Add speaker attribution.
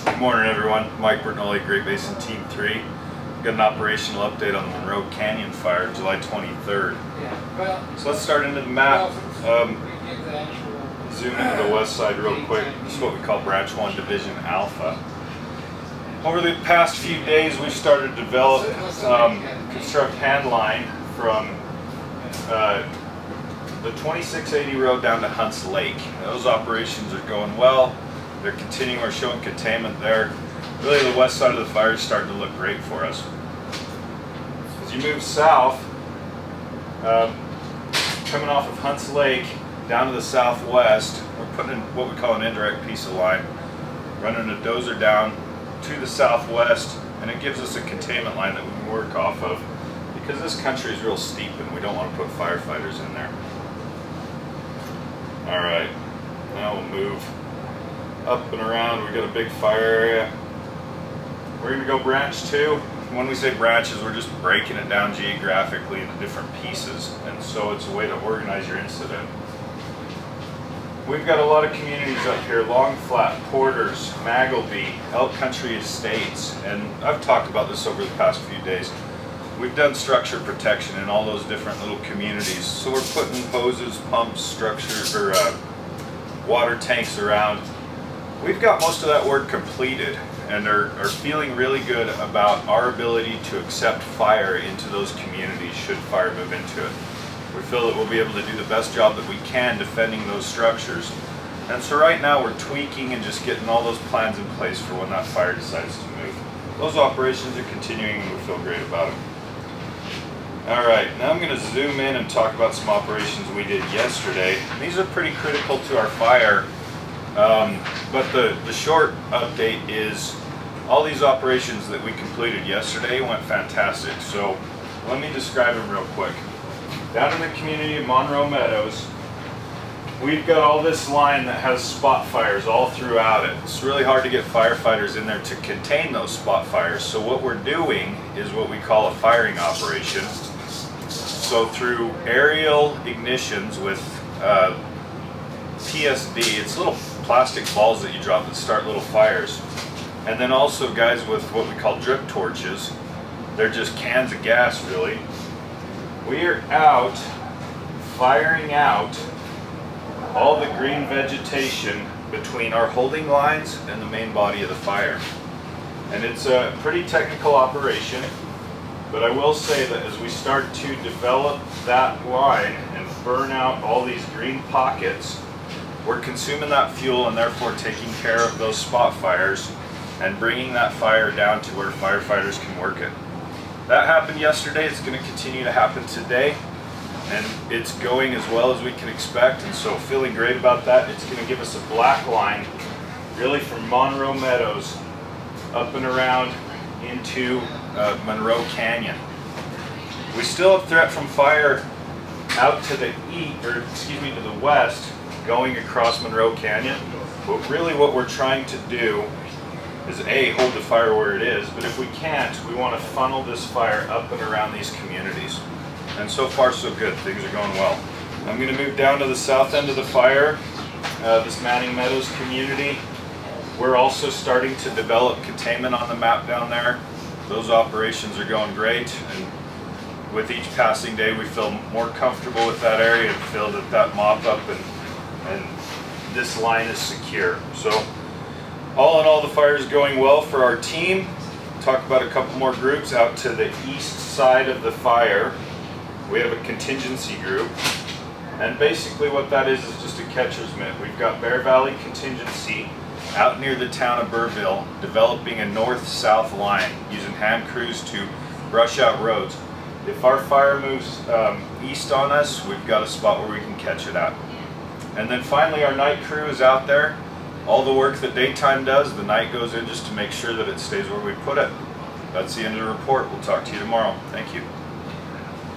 Speaker 1: Good morning, everyone. Mike Bertnoli, Great Basin Team 3. Got an operational update on the Monroe Canyon fire, July 23rd. So let's start into the map. Zoom into the west side real quick. This is what we call Branch 1 Division Alpha. Over the past few days, we've started to develop, construct hand line from the 2680 road down to Hunts Lake. Those operations are going well. They're continuing. We're showing containment there. Really, the west side of the fire is starting to look great for us. As you move south, coming off of Hunts Lake down to the southwest, we're putting in what we call an indirect piece of line, running a dozer down to the southwest, and it gives us a containment line that we can work off of, because this country is real steep and we don't want to put firefighters in there. All right, now we'll move up and around. We've got a big fire area. We're going to go branch 2. When we say branches, we're just breaking it down geographically into different pieces, and so it's a way to organize your incident. We've got a lot of communities up here: Long Flat, Porters, Magleby, Elk Country Estates, and I've talked about this over the past few days. We've done structure protection in all those different little communities, so we're putting hoses, pumps, structures, or water tanks around. We've got most of that work completed and are feeling really good about our ability to accept fire into those communities should fire move into it. We feel that we'll be able to do the best job that we can defending those structures. And so right now we're tweaking and just getting all those plans in place for when that fire decides to move. Those operations are continuing and we feel great about it. Alright, now I'm going to zoom in and talk about some operations we did yesterday. These are pretty critical to our fire. But the short update is all these operations that we completed yesterday went fantastic. So let me describe them real quick. Down in the community of Monroe Meadows, we've got all this line that has spot fires all throughout it. It's really hard to get firefighters in there to contain those spot fires. So what we're doing is what we call a firing operation. So through aerial ignitions with TSD, it's little plastic balls that you drop that start little fires. And then also guys with what we call drip torches. They're just cans of gas, really. We are out firing out all the green vegetation between our holding lines and the main body of the fire. And it's a pretty technical operation, but I will say that as we start to develop that line and burn out all these green pockets, we're consuming that fuel and therefore taking care of those spot fires and bringing that fire down to where firefighters can work it. That happened yesterday. It's going to continue to happen today, and it's going as well as we can expect, and so feeling great about that. It's going to give us a black line really from Monroe Meadows up and around into Monroe Canyon. We still have threat from fire out to the to the west, going across Monroe Canyon, but really what we're trying to do is A, hold the fire where it is, but if we can't, we want to funnel this fire up and around these communities. And so far so good, things are going well. I'm going to move down to the south end of the fire, this Manning Meadows community. We're also starting to develop containment on the map down there. Those operations are going great, and with each passing day we feel more comfortable with that area and feel that that mop up and this line is secure. So all in all, the fire is going well for our team. Talk about a couple more groups out to the east side of the fire. We have a contingency group, and basically what that is just a catcher's mitt. We've got Bear Valley Contingency out near the town of Burrville developing a north-south line using hand crews to brush out roads. If our fire moves east on us, we've got a spot where we can catch it at. And then finally our night crew is out there. All the work that daytime does, the night goes in just to make sure that it stays where we put it. That's the end of the report. We'll talk to you tomorrow. Thank you.